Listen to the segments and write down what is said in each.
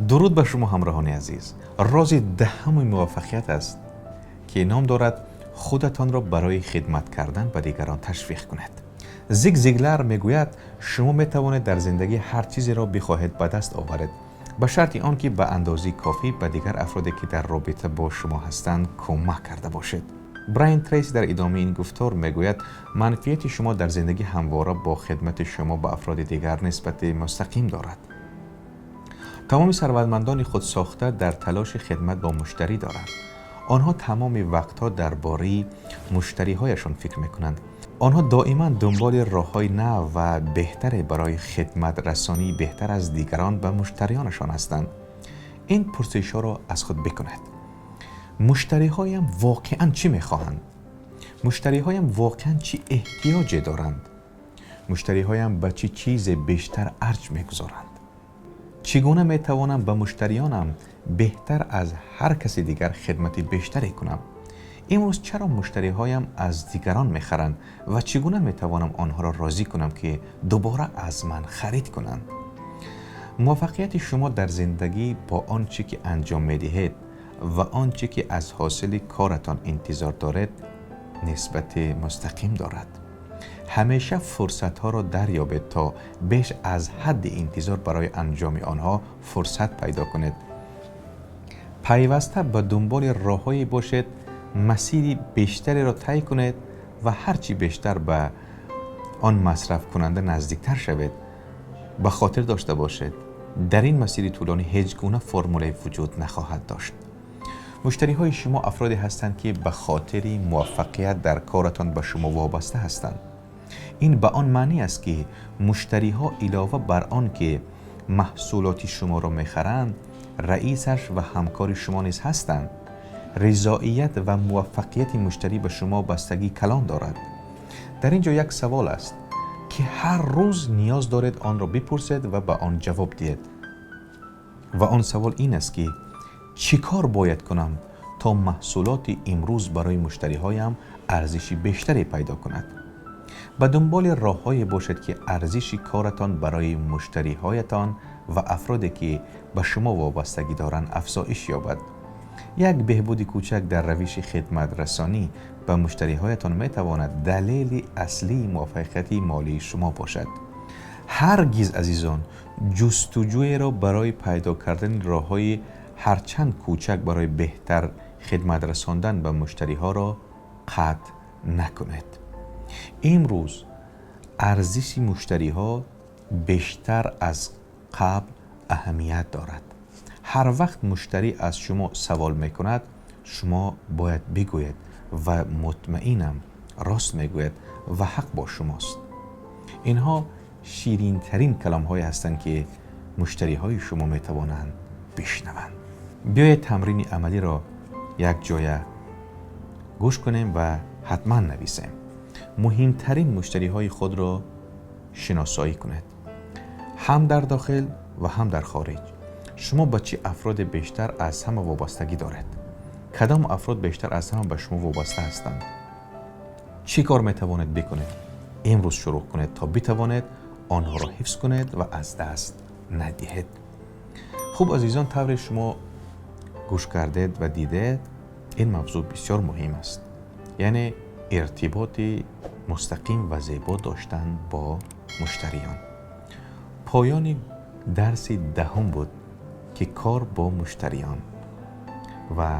درود به شما همراهان عزیز. راز دهم موفقیت است که نام دارد خودتان را برای خدمت کردن به دیگران تشویق کند. زیگ زیگلر میگوید شما می توانید در زندگی هر چیزی را بخواهید به دست آورید به شرط آنکه به اندازه کافی به دیگر افرادی که در رابطه با شما هستند کمک کرده باشید. براین تریسی در ادامه این گفتار میگوید منفعت شما در زندگی همواره با خدمت شما به افراد دیگر نسبت مستقیم دارد. تمام ثروتمندان خود ساخته در تلاش خدمت با مشتری دارند. آنها تمام وقتها درباره مشتری‌هایشان فکر می‌کنند. آنها دائما دنبال راه‌های نو و بهتر برای خدمت رسانی بهتر از دیگران به مشتریانشان هستند. این پرسش‌ها را از خود بکنید. مشتری‌هایم واقعاً چی می‌خواهند؟ مشتری‌هایم واقعاً چی احتیاجی دارند؟ مشتری‌هایم به چه چیز بیشتر ارج می‌گذارند؟ چگونه می‌توانم به مشتریانم بهتر از هر کسی دیگر خدمت بیشتری کنم؟ امروز چرا مشتری‌هایم از دیگران می‌خرند و چگونه می‌توانم آنها را راضی کنم که دوباره از من خرید کنند؟ موفقیت شما در زندگی با آنچه که انجام می‌دهید و آنچه که از حاصل کارتان انتظار دارید نسبت مستقیم دارد. همیشه فرصت‌ها را دریابید تا بیش از حد انتظار برای انجام آنها فرصت پیدا کنید. پیوسته به دنبال راه‌هایی باشید مسیری بیشتری را طی کنید و هرچی بیشتر به آن مصرف کننده نزدیکتر شوید. به خاطر داشته باشید در این مسیر طولانی هیچ گونه فرموله وجود نخواهد داشت. مشتری‌های شما افرادی هستند که به خاطر موفقیت در کارتان به شما وابسته هستند. این به آن معنی است که مشتری‌ها علاوه بر آن که محصولات شما را می‌خرند، رئیسش و همکار شما نیز هستند. رضایت و موفقیت مشتری به شما بستگی کلان دارد. در اینجا یک سوال است که هر روز نیاز دارید آن را بپرسید و به آن جواب دهید. و آن سوال این است که چی کار باید کنم تا محصولات امروز برای مشتری‌هایم ارزش بیشتری پیدا کند؟ به دنبال راه‌هایی باشد که ارزش کارتان برای مشتری‌هایتان و افرادی که به شما وابستگی دارند افزایش یابد. یک بهبود کوچک در روش خدمت رسانی به مشتری‌هایتان می‌تواند دلیل اصلی موفقیت مالی شما باشد. هرگز عزیزان جستجوی را برای پیدا کردن راه‌های هرچند کوچک برای بهتر خدمت رساندن به مشتری‌ها را قطع نکنید. امروز ارزش مشتری‌ها بیشتر از قبل اهمیت دارد. هر وقت مشتری از شما سوال می‌کند شما باید بگویید و مطمئنم راست می‌گوید و حق با شماست. اینها شیرین ترین کلام‌هایی هستند که مشتری‌های شما می‌توانند بشنوند. بیایید تمرین عملی را یک جای گوش کنیم و حتما نویسیم. مهمترین مشتری‌های خود را شناسایی کنید. هم در داخل و هم در خارج. شما با چه افراد بیشتر از همه وابستگی دارید؟ کدام افراد بیشتر از همه به شما وابسته هستند؟ چی کار میتوانید بکنید؟ امروز شروع کنید تا بتوانید آنها را حفظ کنید و از دست ندهید. خوب عزیزان، طور شما گوش کردید و دیدید این موضوع بسیار مهم است. یعنی ارتباط مستقیم و زیبا داشتن با مشتریان. پایان درس دهم بود که کار با مشتریان و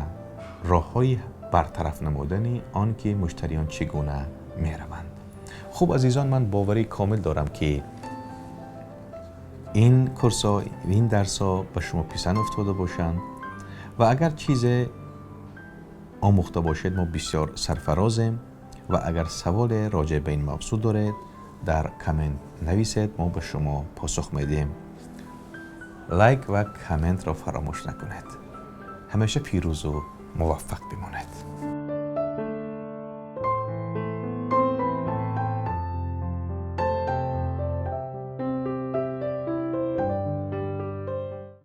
راه‌های برطرف نمودن آن که مشتریان چگونه می‌روند. خوب عزیزان، من باوری کامل دارم که این کورس‌ها، این درس‌ها به شما پسند افتاده باشند و اگر چیز آموخته باشید ما بسیار سرفرازیم و اگر سوال راجع به این موضوع دارید در کامنت نویسید، ما به شما پاسخ میدیم. لایک و کامنت را فراموش نکنید. همیشه پیروز و موفق بمانید.